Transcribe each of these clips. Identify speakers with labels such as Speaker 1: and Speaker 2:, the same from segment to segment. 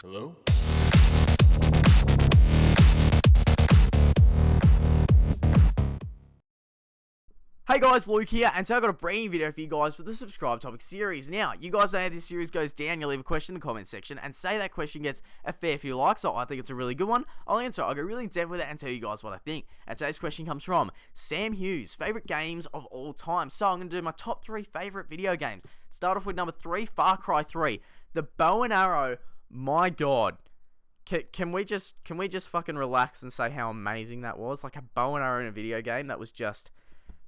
Speaker 1: Hello?
Speaker 2: Hey guys, Luke here, and so I've got a brand new video for you guys for the subscribe topic series. Now, you guys know how this series goes down. You leave a question in the comment section, and say that question gets a fair few likes, so I think it's a really good one. I'll answer it. I'll go really in depth with it and tell you guys what I think. And today's question comes from Sam Hughes, favourite games of all time. So I'm going to do my top 3 favourite video games. Start off with number 3, Far Cry 3. The bow and arrow, my god. Can we just fucking relax and say how amazing that was? Like a bow and arrow in a video game, that was just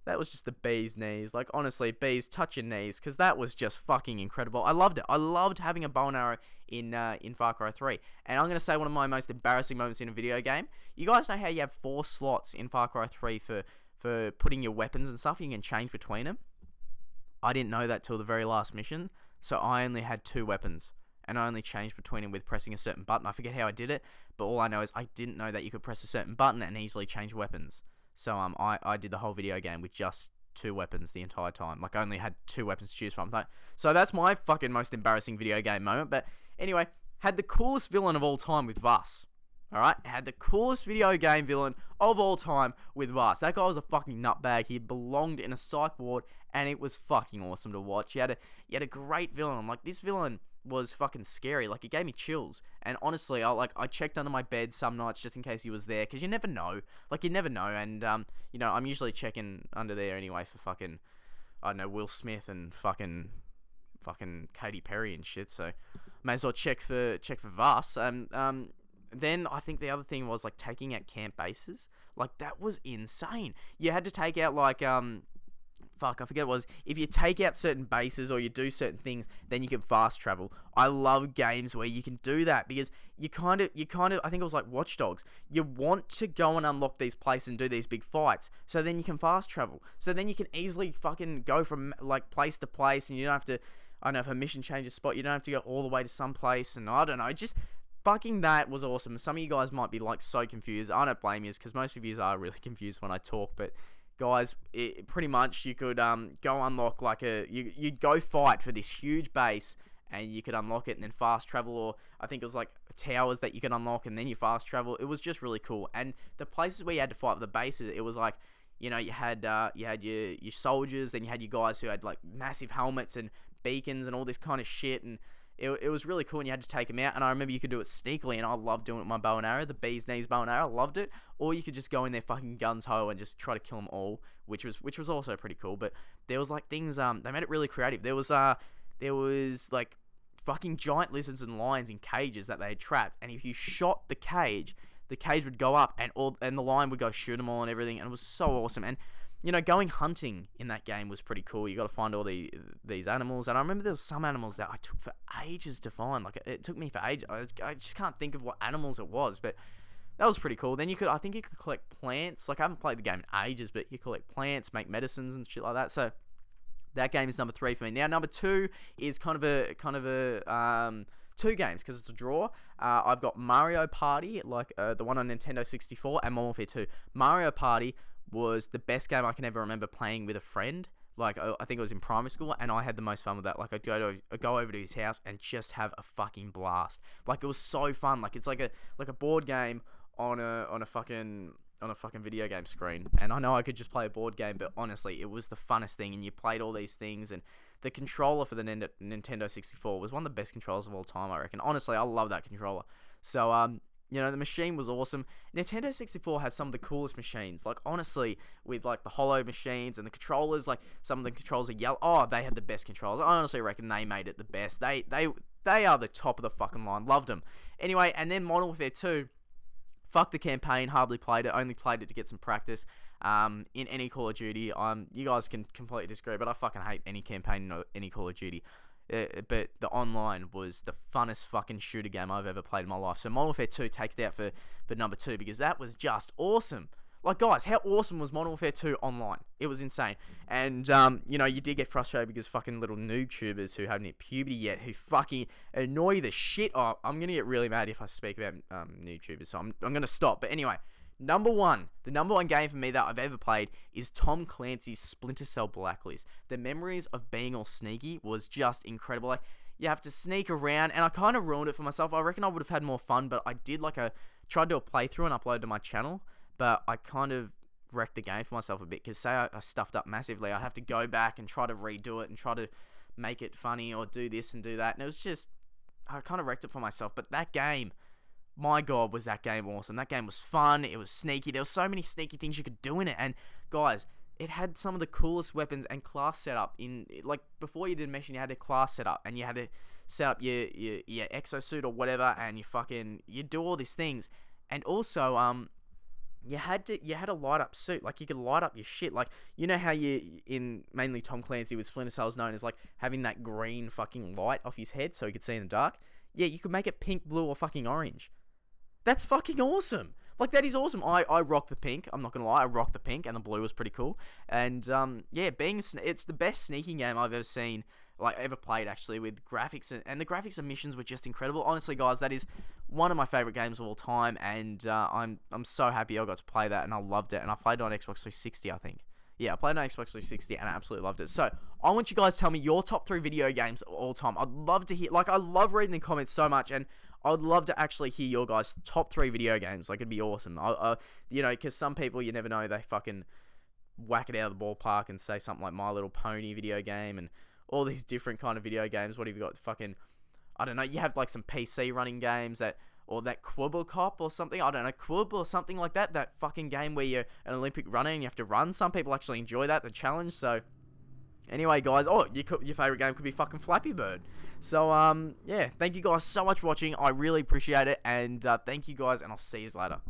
Speaker 2: the bee's knees. Like, honestly, bees, touch your knees, because that was just fucking incredible. I loved it. I loved having a bow and arrow in Far Cry 3. And I'm going to say one of my most embarrassing moments in a video game. You guys know how you have 4 slots in Far Cry 3 for putting your weapons and stuff? You can change between them. I didn't know that till the very last mission, so I only had 2 weapons. And I only changed between them with pressing a certain button. I forget how I did it, but all I know is I didn't know that you could press a certain button and easily change weapons. So I did the whole video game with just 2 weapons the entire time. Like, I only had 2 weapons to choose from. So that's my fucking most embarrassing video game moment. But anyway, had the coolest villain of all time with Vass. Alright? Had the coolest video game villain of all time with Vass. That guy was a fucking nutbag. He belonged in a psych ward, and it was fucking awesome to watch. You had a great villain. Like, this villain was fucking scary. Like, it gave me chills. And honestly, I checked under my bed some nights just in case he was there, because you never know. Like, you never know. And I'm usually checking under there anyway for fucking, I don't know, Will Smith and fucking Katy Perry and shit. So may as well check for Vass. Then I think the other thing was, like, taking out camp bases. Like, that was insane. You had to take out, like, I forget what it was. If you take out certain bases or you do certain things, then you can fast travel. I love games where you can do that, because you kind of, I think it was like Watch Dogs. You want to go and unlock these places and do these big fights, so then you can fast travel. So then you can easily fucking go from, like, place to place, and you don't have to, I don't know, if a mission changes spot, you don't have to go all the way to some place, and I don't know, just fucking that was awesome. Some of you guys might be, like, so confused. I don't blame you, because most of you are really confused when I talk, but guys, pretty much you could go unlock, like, you'd go fight for this huge base, and you could unlock it and then fast travel, or I think it was like towers that you could unlock and then you fast travel. It was just really cool. And the places where you had to fight for the bases, it was like, you had your soldiers, then you had your guys who had, like, massive helmets and beacons and all this kind of shit, and it was really cool, and you had to take them out. And I remember you could do it sneakily, and I loved doing it with my bow and arrow, the bee's knees bow and arrow. I loved it. Or you could just go in there fucking guns ho and just try to kill them all, which was also pretty cool. But there was, like, things, they made it really creative. There was like fucking giant lizards and lions in cages that they had trapped, and if you shot the cage would go up, and the lion would go shoot them all and everything, and it was so awesome. And going hunting in that game was pretty cool. You got to find all these animals, and I remember there was some animals that I took for ages to find. Like, it took me for ages. I just can't think of what animals it was, but that was pretty cool. Then I think you could collect plants. Like, I haven't played the game in ages, but you collect plants, make medicines and shit like that. So that game is number 3 for me. Now, number 2 is kind of a 2 games, because it's a draw. I've got Mario Party, like the one on Nintendo 64, and Modern Warfare 2. Mario Party was the best game I can ever remember playing with a friend. Like, I think it was in primary school, and I had the most fun with that. Like, I'd go over to his house and just have a fucking blast. Like, it was so fun. Like, it's like a board game on a fucking video game screen. And I know I could just play a board game, but honestly, it was the funnest thing. And you played all these things, and the controller for the Nintendo 64 was one of the best controllers of all time, I reckon. Honestly, I love that controller. So the machine was awesome. Nintendo 64 has some of the coolest machines. Like, honestly, with, like, the hollow machines and the controllers, like, some of the controls are yellow. Oh, they had the best controls. I honestly reckon they made it the best. They are the top of the fucking line. Loved them. Anyway, and then Modern Warfare 2. Fuck the campaign. Hardly played it. Only played it to get some practice. In any Call of Duty. You guys can completely disagree, but I fucking hate any campaign in any Call of Duty. But the online was the funnest fucking shooter game I've ever played in my life. So Modern Warfare 2 takes it out for number 2, because that was just awesome. Like, guys, how awesome was Modern Warfare 2 online? It was insane. And, you did get frustrated because fucking little noob tubers who haven't hit puberty yet, who fucking annoy the shit. Oh, I'm going to get really mad if I speak about noob tubers, so I'm going to stop. But anyway, the number one game for me that I've ever played is Tom Clancy's Splinter Cell Blacklist. The memories of being all sneaky was just incredible. Like, you have to sneak around, and I kind of ruined it for myself. I reckon I would have had more fun, but I did tried to do a playthrough and upload to my channel, but I kind of wrecked the game for myself a bit, because say I stuffed up massively, I'd have to go back and try to redo it and try to make it funny or do this and do that, and it was just, I kind of wrecked it for myself. But that game, my God, was that game awesome. That game was fun. It was sneaky. There were so many sneaky things you could do in it. And guys, it had some of the coolest weapons and class setup in, like, before you did mission, you had a class setup, and you had to set up your exosuit or whatever, and you do all these things. And also, you had a light up suit. Like, you could light up your shit. Like, you know how in mainly Tom Clancy with Splinter Cell is known as, like, having that green fucking light off his head so he could see in the dark? Yeah, you could make it pink, blue, or fucking orange. That's fucking awesome. Like, that is awesome. I rock the pink. I'm not gonna lie, I rock the pink, and the blue was pretty cool. And yeah, it's the best sneaking game I've ever seen, like ever played, actually, with graphics, and the graphics and missions were just incredible. Honestly, guys, that is one of my favorite games of all time, and I'm so happy I got to play that, and I loved it. And I played it on Xbox 360, I think. Yeah, I played on Xbox 360 and I absolutely loved it. So, I want you guys to tell me your top 3 video games of all time. I'd love to hear, like, I love reading the comments so much, and I'd love to actually hear your guys' top 3 video games. Like, it'd be awesome. You know, because some people, you never know, they fucking whack it out of the ballpark and say something like My Little Pony video game and all these different kind of video games. What have you got? Fucking, I don't know, you have, like, some PC running games or that Quibble Cop or something, I don't know, Quib or something like that, that fucking game where you're an Olympic runner and you have to run. Some people actually enjoy that, the challenge. So, anyway, guys, your favorite game could be fucking Flappy Bird. So, yeah, thank you guys so much for watching. I really appreciate it, and thank you guys, and I'll see you later.